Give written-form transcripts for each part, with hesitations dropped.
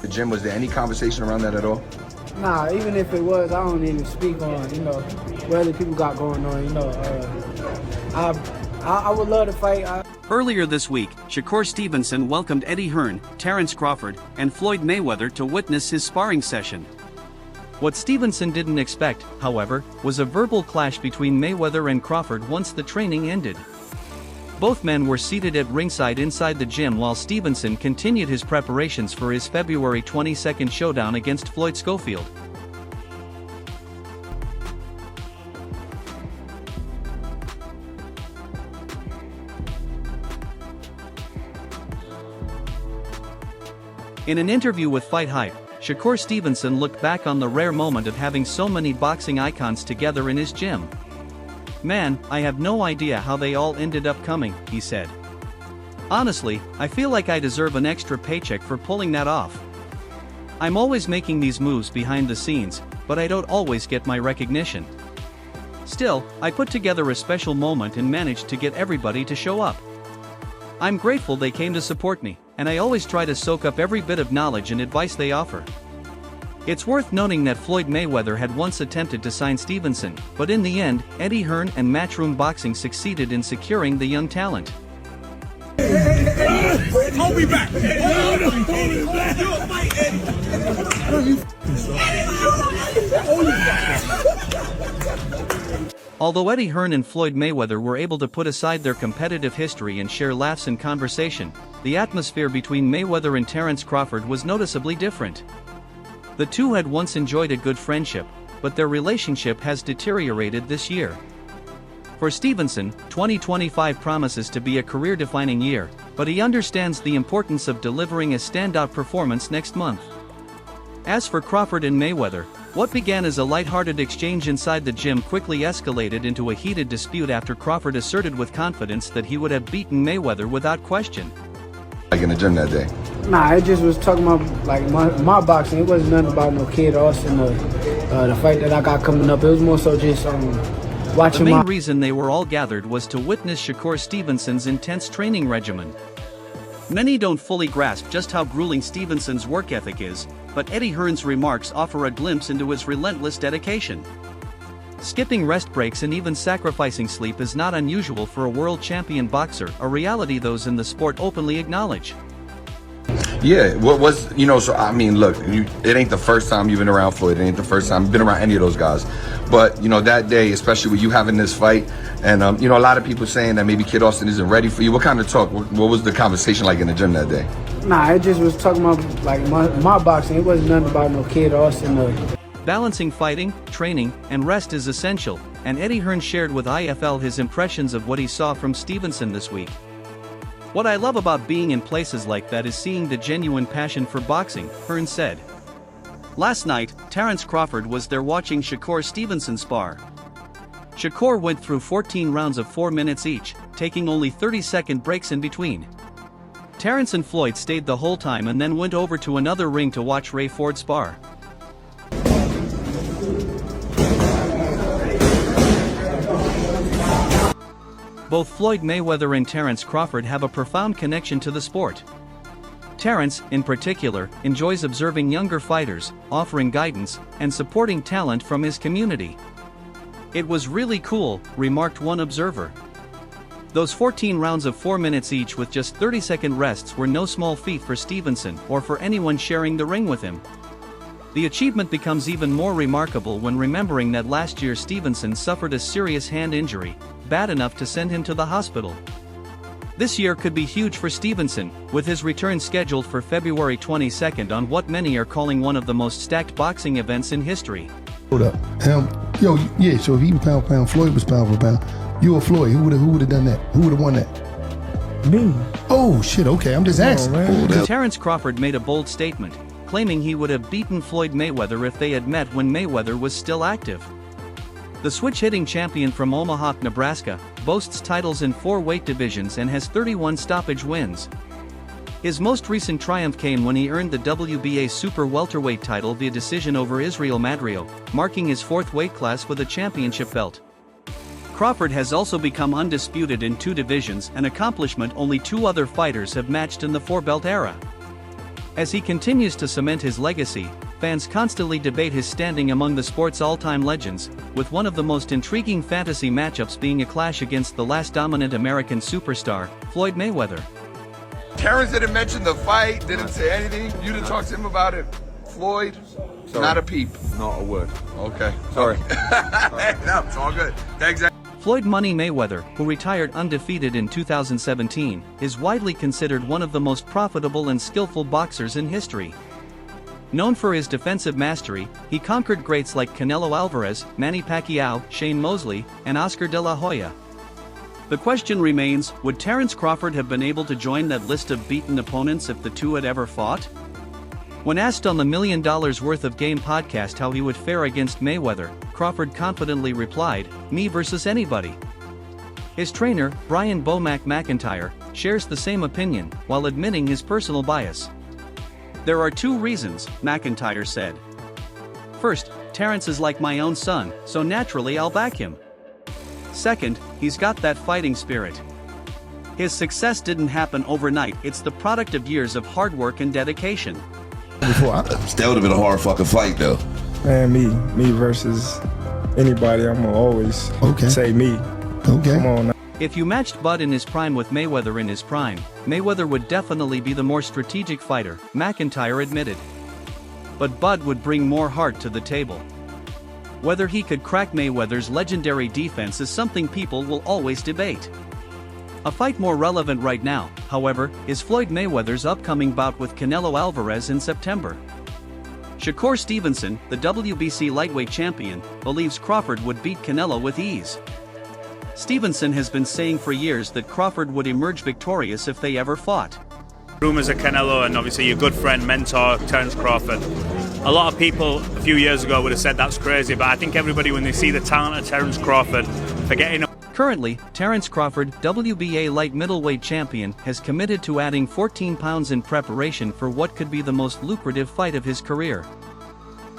the gym? Was there any conversation around that at all? Nah, even if it was, I don't even speak on, what other people got going on, I would love to fight. Earlier this week, Shakur Stevenson welcomed Eddie Hearn, Terence Crawford, and Floyd Mayweather to witness his sparring session. What Stevenson didn't expect, however, was a verbal clash between Mayweather and Crawford once the training ended. Both men were seated at ringside inside the gym while Stevenson continued his preparations for his February 22nd showdown against Floyd Schofield. In an interview with Fight Hype, Shakur Stevenson looked back on the rare moment of having so many boxing icons together in his gym. "Man, I have no idea how they all ended up coming," he said. "Honestly, I feel like I deserve an extra paycheck for pulling that off. I'm always making these moves behind the scenes, but I don't always get my recognition. Still, I put together a special moment and managed to get everybody to show up. I'm grateful they came to support me, and I always try to soak up every bit of knowledge and advice they offer." It's worth noting that Floyd Mayweather had once attempted to sign Stevenson, but in the end, Eddie Hearn and Matchroom Boxing succeeded in securing the young talent. Hold me back! Although Eddie Hearn and Floyd Mayweather were able to put aside their competitive history and share laughs and conversation, the atmosphere between Mayweather and Terence Crawford was noticeably different. The two had once enjoyed a good friendship, but their relationship has deteriorated this year. For Stevenson, 2025 promises to be a career-defining year, but he understands the importance of delivering a standout performance next month. As for Crawford and Mayweather, what began as a lighthearted exchange inside the gym quickly escalated into a heated dispute after Crawford asserted with confidence that he would have beaten Mayweather without question. Like in the gym that day? Nah, it just was talking about like my boxing. It wasn't nothing about no Kid Austin or the fight that I got coming up. It was more so just watching. The main reason they were all gathered was to witness Shakur Stevenson's intense training regimen. Many don't fully grasp just how grueling Stevenson's work ethic is, but Eddie Hearn's remarks offer a glimpse into his relentless dedication. Skipping rest breaks and even sacrificing sleep is not unusual for a world champion boxer, a reality those in the sport openly acknowledge. Yeah, so I mean, look, it ain't the first time you've been around Floyd. It ain't the first time you've been around any of those guys. But, that day, especially with you having this fight, and, a lot of people saying that maybe Kid Austin isn't ready for you. What kind of talk? What was the conversation like in the gym that day? Nah, it just was talking about like my boxing. It wasn't nothing about no Kid Austin or... Balancing fighting, training, and rest is essential, and Eddie Hearn shared with IFL his impressions of what he saw from Stevenson this week. "What I love about being in places like that is seeing the genuine passion for boxing," Hearn said. Last night, Terence Crawford was there watching Shakur Stevenson spar. Shakur went through 14 rounds of 4 minutes each, taking only 30-second breaks in between. Terence and Floyd stayed the whole time and then went over to another ring to watch Ray Ford spar. Both Floyd Mayweather and Terence Crawford have a profound connection to the sport. Terence, in particular, enjoys observing younger fighters, offering guidance, and supporting talent from his community. "It was really cool," remarked one observer. Those 14 rounds of 4 minutes each with just 30-second rests were no small feat for Stevenson or for anyone sharing the ring with him. The achievement becomes even more remarkable when remembering that last year Stevenson suffered a serious hand injury, bad enough to send him to the hospital. This year could be huge for Stevenson, with his return scheduled for February 22nd on what many are calling one of the most stacked boxing events in history. Hold up. So if even pound for pound, Floyd was pound for pound, you or Floyd, who would have done that? Who would have won that? Me. Oh, shit, okay, I'm just asking. Terence Crawford made a bold statement, claiming he would have beaten Floyd Mayweather if they had met when Mayweather was still active. The switch-hitting champion from Omaha, Nebraska, boasts titles in 4 weight divisions and has 31 stoppage wins. His most recent triumph came when he earned the WBA super welterweight title via decision over Israel Madrio, marking his 4th weight class with a championship belt. Crawford has also become undisputed in 2 divisions, an accomplishment only 2 other fighters have matched in the 4-belt era. As he continues to cement his legacy, fans constantly debate his standing among the sport's all-time legends, with one of the most intriguing fantasy matchups being a clash against the last dominant American superstar, Floyd Mayweather. Terence didn't mention the fight, didn't say anything. You didn't talk to him about it. Floyd, Sorry. not a peep. Not a word. Okay. Sorry. No, it's all good. Thanks. Floyd Money Mayweather, who retired undefeated in 2017, is widely considered one of the most profitable and skillful boxers in history. Known for his defensive mastery, he conquered greats like Canelo Alvarez, Manny Pacquiao, Shane Mosley, and Oscar de la Hoya. The question remains, would Terence Crawford have been able to join that list of beaten opponents if the two had ever fought? When asked on the $1 Million Worth of Game podcast how he would fare against Mayweather, Crawford confidently replied, "Me versus anybody." His trainer, Brian Bomac McIntyre, shares the same opinion, while admitting his personal bias. "There are two reasons," McIntyre said. "First, Terence is like my own son, so naturally I'll back him. Second, he's got that fighting spirit. His success didn't happen overnight, it's the product of years of hard work and dedication." That would have been a hard fucking fight, though. Man, me versus anybody. I'm gonna always say me. Okay. Come on now. If you matched Bud in his prime with Mayweather in his prime, Mayweather would definitely be the more strategic fighter, McIntyre admitted. But Bud would bring more heart to the table. Whether he could crack Mayweather's legendary defense is something people will always debate. A fight more relevant right now, however, is Floyd Mayweather's upcoming bout with Canelo Alvarez in September. Shakur Stevenson, the WBC lightweight champion, believes Crawford would beat Canelo with ease. Stevenson has been saying for years that Crawford would emerge victorious if they ever fought. Rumors of Canelo and obviously your good friend, mentor, Terence Crawford. A lot of people a few years ago would have said that's crazy, but I think everybody when they see the talent of Terence Crawford, forgetting. Currently, Terence Crawford, WBA light middleweight champion, has committed to adding 14 pounds in preparation for what could be the most lucrative fight of his career.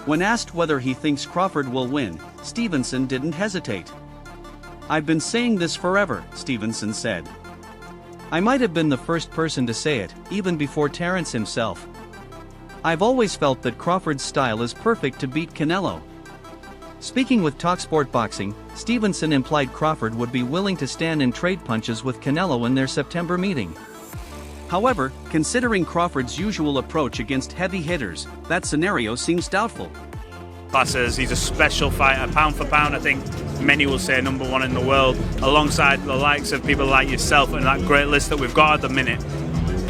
When asked whether he thinks Crawford will win, Stevenson didn't hesitate. "I've been saying this forever," Stevenson said. "I might have been the first person to say it, even before Terence himself. I've always felt that Crawford's style is perfect to beat Canelo." Speaking with TalkSport Boxing, Stevenson implied Crawford would be willing to stand and trade punches with Canelo in their September meeting. However, considering Crawford's usual approach against heavy hitters, that scenario seems doubtful. Classes, he's a special fighter, pound for pound. I think many will say #1 in the world, alongside the likes of people like yourself and that great list that we've got at the minute.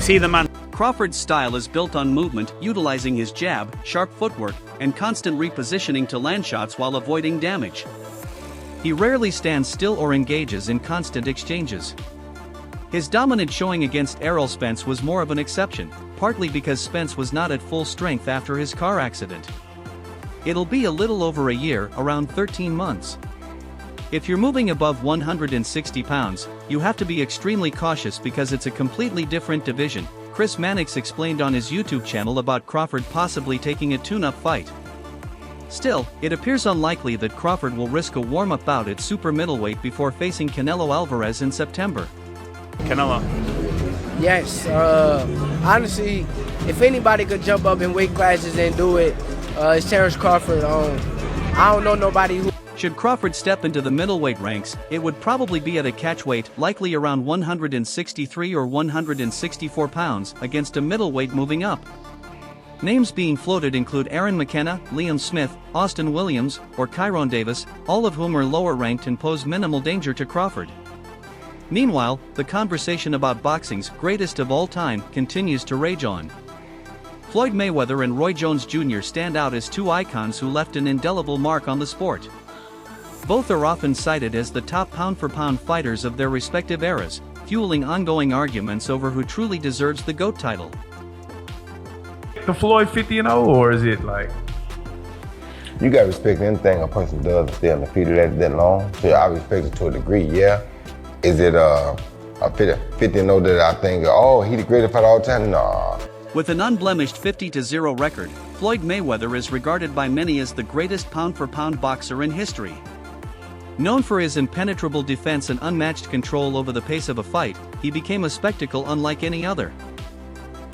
See the man. Crawford's style is built on movement, utilizing his jab, sharp footwork, and constant repositioning to land shots while avoiding damage. He rarely stands still or engages in constant exchanges. His dominant showing against Errol Spence was more of an exception, partly because Spence was not at full strength after his car accident. It'll be a little over a year, around 13 months. If you're moving above 160 pounds, you have to be extremely cautious because it's a completely different division, Chris Mannix explained on his YouTube channel about Crawford possibly taking a tune-up fight. Still, it appears unlikely that Crawford will risk a warm-up bout at super middleweight before facing Canelo Alvarez in September. Canelo. Yes, honestly, if anybody could jump up in weight classes and do it, it's Terence Crawford. I don't know nobody who. Should Crawford step into the middleweight ranks, it would probably be at a catchweight, likely around 163 or 164 pounds, against a middleweight moving up. Names being floated include Aaron McKenna, Liam Smith, Austin Williams, or Kyron Davis, all of whom are lower ranked and pose minimal danger to Crawford. Meanwhile, the conversation about boxing's greatest of all time continues to rage on. Floyd Mayweather and Roy Jones Jr. stand out as two icons who left an indelible mark on the sport. Both are often cited as the top pound-for-pound fighters of their respective eras, fueling ongoing arguments over who truly deserves the GOAT title. The Floyd 50-0, or is it like? You gotta respect anything a person does to stay undefeated that long. So I respect it to a degree, yeah. Is it a 50-0 that I think, oh, he the greatest fighter all the time? Nah. With an unblemished 50-0 record, Floyd Mayweather is regarded by many as the greatest pound-for-pound boxer in history. Known for his impenetrable defense and unmatched control over the pace of a fight, he became a spectacle unlike any other.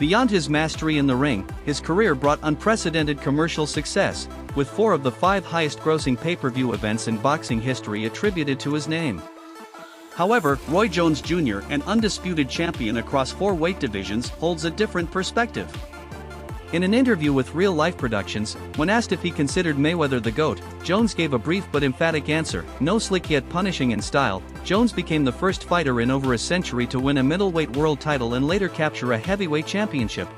Beyond his mastery in the ring, his career brought unprecedented commercial success, with 4 of the 5 highest-grossing pay-per-view events in boxing history attributed to his name. However, Roy Jones Jr., an undisputed champion across 4 weight divisions, holds a different perspective. In an interview with Real Life Productions, when asked if he considered Mayweather the GOAT, Jones gave a brief but emphatic answer. No slick yet punishing in style, Jones became the first fighter in over a century to win a middleweight world title and later capture a heavyweight championship.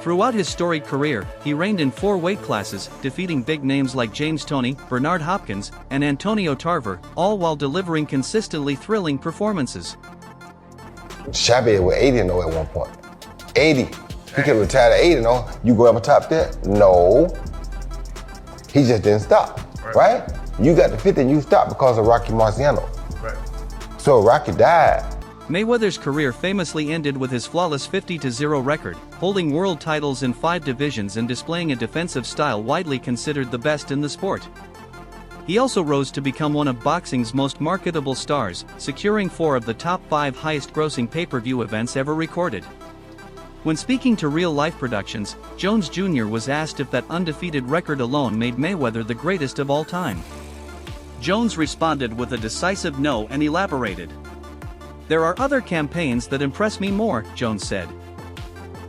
Throughout his storied career, he reigned in 4 weight classes, defeating big names like James Toney, Bernard Hopkins, and Antonio Tarver, all while delivering consistently thrilling performances. Chavez was 80-0 at one point. 80. He could have retired at 80-0. You go up top there? No. He just didn't stop, right? You got to 50 and you stopped because of Rocky Marciano. Right. So Rocky died. Mayweather's career famously ended with his flawless 50-0 record, holding world titles in 5 divisions and displaying a defensive style widely considered the best in the sport. He also rose to become one of boxing's most marketable stars, securing 4 of the top 5 highest-grossing pay-per-view events ever recorded. When speaking to Real Life Productions, Jones Jr. was asked if that undefeated record alone made Mayweather the greatest of all time. Jones responded with a decisive no and elaborated. "There are other campaigns that impress me more," Jones said.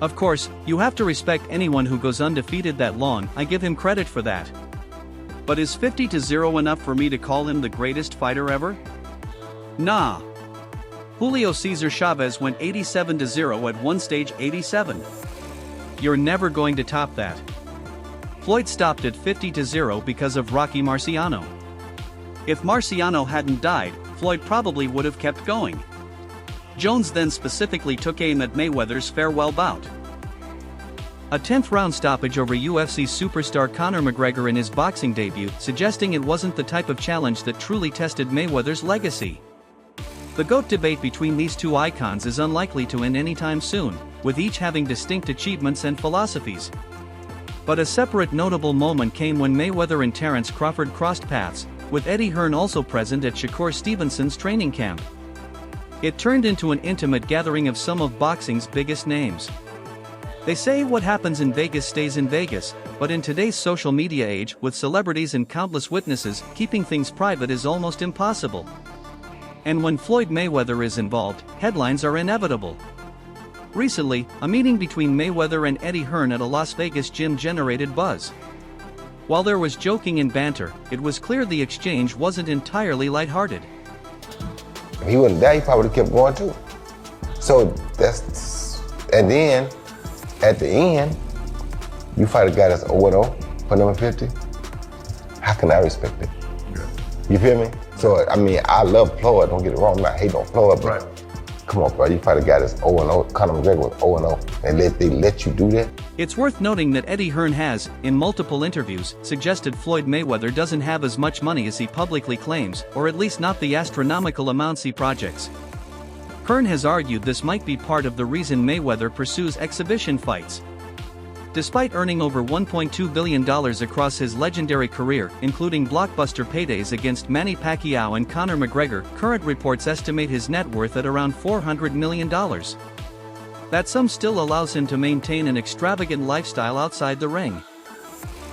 "Of course, you have to respect anyone who goes undefeated that long, I give him credit for that. But is 50-0 enough for me to call him the greatest fighter ever? Nah. Julio Cesar Chavez went 87-0 at one stage 87. You're never going to top that. Floyd stopped at 50-0 because of Rocky Marciano. If Marciano hadn't died, Floyd probably would have kept going." Jones then specifically took aim at Mayweather's farewell bout. A 10th round stoppage over UFC superstar Conor McGregor in his boxing debut, suggesting it wasn't the type of challenge that truly tested Mayweather's legacy. The GOAT debate between these 2 icons is unlikely to end anytime soon, with each having distinct achievements and philosophies. But a separate notable moment came when Mayweather and Terence Crawford crossed paths, with Eddie Hearn also present at Shakur Stevenson's training camp. It turned into an intimate gathering of some of boxing's biggest names. They say what happens in Vegas stays in Vegas, but in today's social media age, with celebrities and countless witnesses, keeping things private is almost impossible. And when Floyd Mayweather is involved, headlines are inevitable. Recently, a meeting between Mayweather and Eddie Hearn at a Las Vegas gym generated buzz. While there was joking and banter, it was clear the exchange wasn't entirely lighthearted. If he wouldn't die, he probably would have kept going too. So and then, at the end, you fight a guy that's 0-0 for number 50. How can I respect it? You feel me? So, I mean, I love Floyd, don't get it wrong, I'm not hating on Floyd, but come on, bro, you fight a guy that's 0-0, Conor McGregor was 0-0, and they let you do that? It's worth noting that Eddie Hearn has, in multiple interviews, suggested Floyd Mayweather doesn't have as much money as he publicly claims, or at least not the astronomical amounts he projects. Hearn has argued this might be part of the reason Mayweather pursues exhibition fights. Despite earning over $1.2 billion across his legendary career, including blockbuster paydays against Manny Pacquiao and Conor McGregor, current reports estimate his net worth at around $400 million. That sum still allows him to maintain an extravagant lifestyle outside the ring.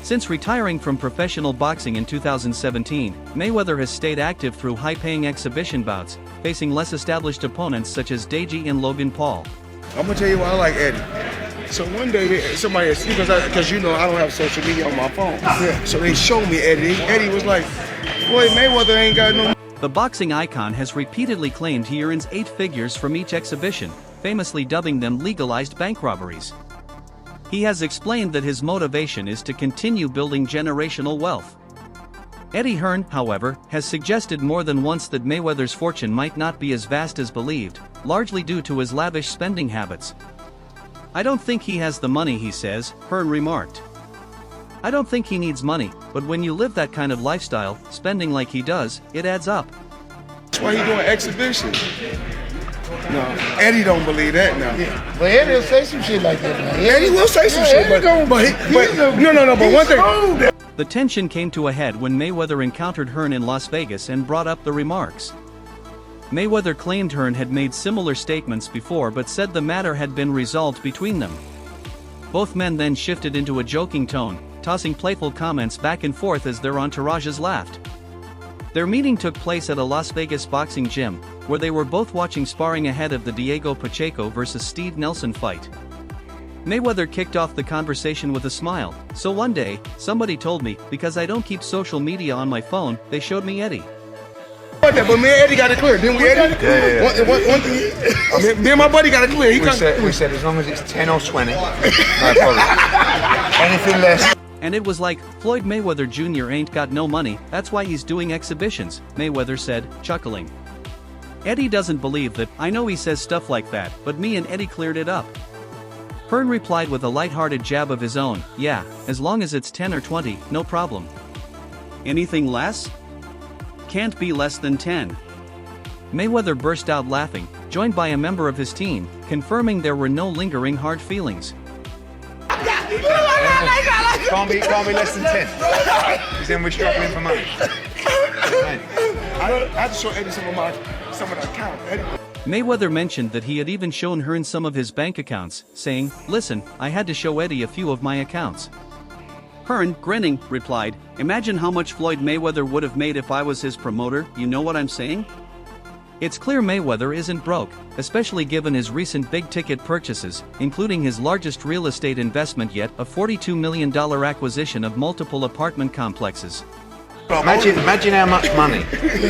Since retiring from professional boxing in 2017, Mayweather has stayed active through high-paying exhibition bouts, facing less established opponents such as Deji and Logan Paul. I'm gonna tell you why I like Eddie. So one day, somebody asked me, because you know I don't have social media on my phone. Yeah. So they showed me Eddie. Eddie was like, boy, Mayweather ain't got no... The boxing icon has repeatedly claimed he earns 8 figures from each exhibition, famously dubbing them legalized bank robberies. He has explained that his motivation is to continue building generational wealth. Eddie Hearn, however, has suggested more than once that Mayweather's fortune might not be as vast as believed, largely due to his lavish spending habits. "I don't think he has the money," he says, Hearn remarked. "I don't think he needs money, but when you live that kind of lifestyle, spending like he does, it adds up." That's why he doing exhibitions. No, Eddie don't believe that now. Yeah. But Eddie will say some shit like that now. Eddie will say some shit, but one thing. The tension came to a head when Mayweather encountered Hearn in Las Vegas and brought up the remarks. Mayweather claimed Hearn had made similar statements before but said the matter had been resolved between them. Both men then shifted into a joking tone, tossing playful comments back and forth as their entourages laughed. Their meeting took place at a Las Vegas boxing gym, where they were both watching sparring ahead of the Diego Pacheco vs. Steve Nelson fight. Mayweather kicked off the conversation with a smile. "So one day, somebody told me, because I don't keep social media on my phone, they showed me Eddie." But me and Eddie got it clear, didn't we, Eddie? Yeah. One thing, me and my buddy got it clear. We said as long as it's 10 or 20, no problem. Anything less. And it was like, Floyd Mayweather Jr. ain't got no money, that's why he's doing exhibitions, Mayweather said, chuckling. Eddie doesn't believe that. I know he says stuff like that, but me and Eddie cleared it up. Hearn replied with a lighthearted jab of his own, "Yeah, as long as it's 10 or 20, no problem." Anything less? Can't be less than 10. Mayweather burst out laughing, joined by a member of his team, confirming there were no lingering hard feelings. Can't be less than 10. Because then we're struggling for money. I had to show Eddie some of the account. Mayweather mentioned that he had even shown Hearn some of his bank accounts, saying, "Listen, I had to show Eddie a few of my accounts." Hearn, grinning, replied, "Imagine how much Floyd Mayweather would have made if I was his promoter, you know what I'm saying?" It's clear Mayweather isn't broke, especially given his recent big-ticket purchases, including his largest real estate investment yet, a $42 million acquisition of multiple apartment complexes. Imagine how much money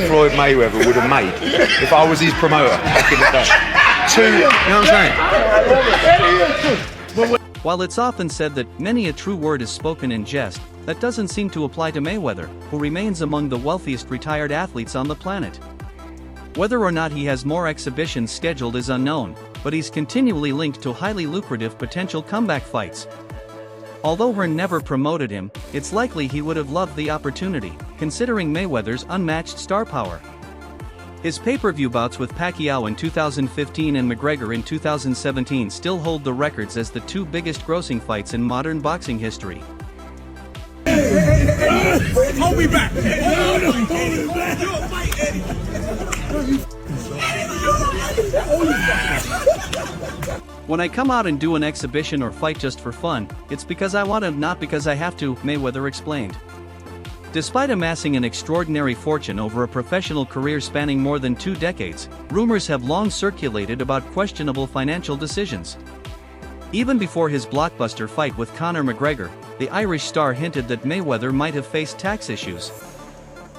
Floyd Mayweather would have made if I was his promoter back in the day. You know what I'm saying? While it's often said that many a true word is spoken in jest, that doesn't seem to apply to Mayweather, who remains among the wealthiest retired athletes on the planet. Whether or not he has more exhibitions scheduled is unknown, but he's continually linked to highly lucrative potential comeback fights. Although Hearn never promoted him, it's likely he would have loved the opportunity, considering Mayweather's unmatched star power. His pay-per-view bouts with Pacquiao in 2015 and McGregor in 2017 still hold the records as the two biggest grossing fights in modern boxing history. Hold me back! When I come out and do an exhibition or fight just for fun, it's because I want to, not because I have to, Mayweather explained. Despite amassing an extraordinary fortune over a professional career spanning more than 2 decades, rumors have long circulated about questionable financial decisions. Even before his blockbuster fight with Conor McGregor, the Irish star hinted that Mayweather might have faced tax issues.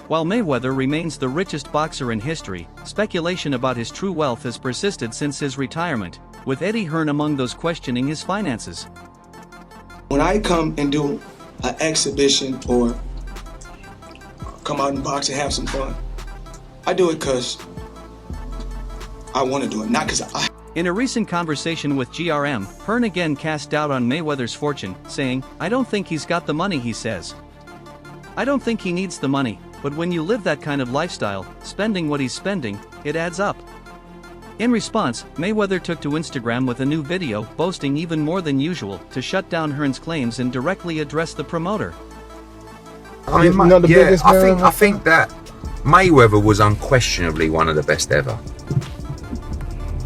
While Mayweather remains the richest boxer in history, speculation about his true wealth has persisted since his retirement, with Eddie Hearn among those questioning his finances. When I come and do an exhibition or come out and box and have some fun, I do it because I want to do it, not because I... In a recent conversation with GRM, Hearn again cast doubt on Mayweather's fortune, saying, "I don't think he's got the money," he says. "I don't think he needs the money, but when you live that kind of lifestyle, spending what he's spending, it adds up." In response, Mayweather took to Instagram with a new video, boasting even more than usual, to shut down Hearn's claims and directly address the promoter. I think that Mayweather was unquestionably one of the best ever.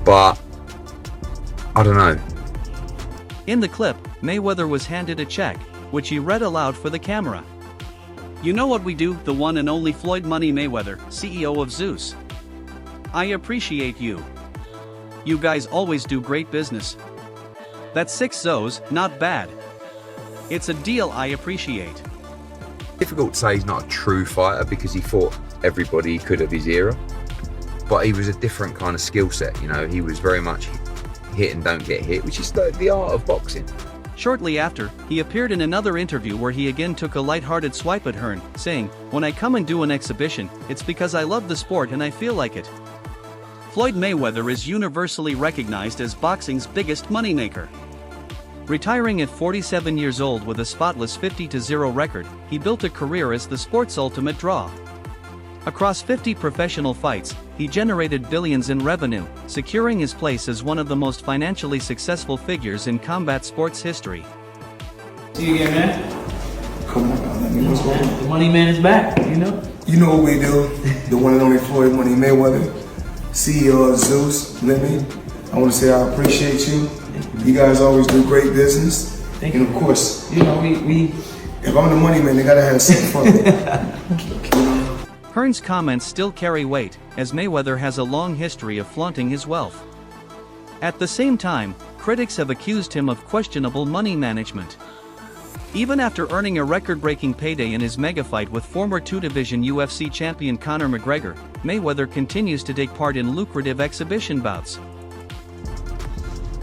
But I don't know. In the clip, Mayweather was handed a check, which he read aloud for the camera. "You know what we do, the one and only Floyd Money Mayweather, CEO of Zeus. I appreciate you. You guys always do great business. That's 6 Zos, not bad. It's a deal I appreciate." Difficult to say he's not a true fighter because he fought everybody he could of his era. But he was a different kind of skill set, you know, he was very much hit and don't get hit, which is the art of boxing. Shortly after, he appeared in another interview where he again took a lighthearted swipe at Hearn, saying, "When I come and do an exhibition, it's because I love the sport and I feel like it." Floyd Mayweather is universally recognized as boxing's biggest moneymaker. Retiring at 47 years old with a spotless 50-0 record, he built a career as the sport's ultimate draw. Across 50 professional fights, he generated billions in revenue, securing his place as one of the most financially successful figures in combat sports history. See you again, man. Come on, what's going on? The money man is back, you know? You know what we do, the one and only Floyd Money Mayweather. CEO of Zeus Living. I want to say I appreciate you. You guys always do great business. And of course, you know, we if I'm the money man, they gotta have some fun. Hearn's comments still carry weight, as Mayweather has a long history of flaunting his wealth. At the same time, critics have accused him of questionable money management. Even after earning a record-breaking payday in his mega fight with former two-division UFC champion Conor McGregor, Mayweather continues to take part in lucrative exhibition bouts.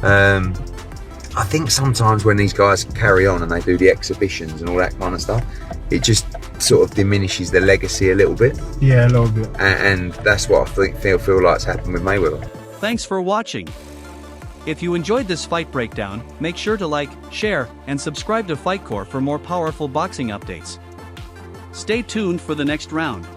I think sometimes when these guys carry on and they do the exhibitions and all that kind of stuff, it just sort of diminishes their legacy a little bit. Yeah, a little bit. And that's what I feel like's happened with Mayweather. Thanks for watching. If you enjoyed this fight breakdown, make sure to like, share, and subscribe to FightCore for more powerful boxing updates. Stay tuned for the next round.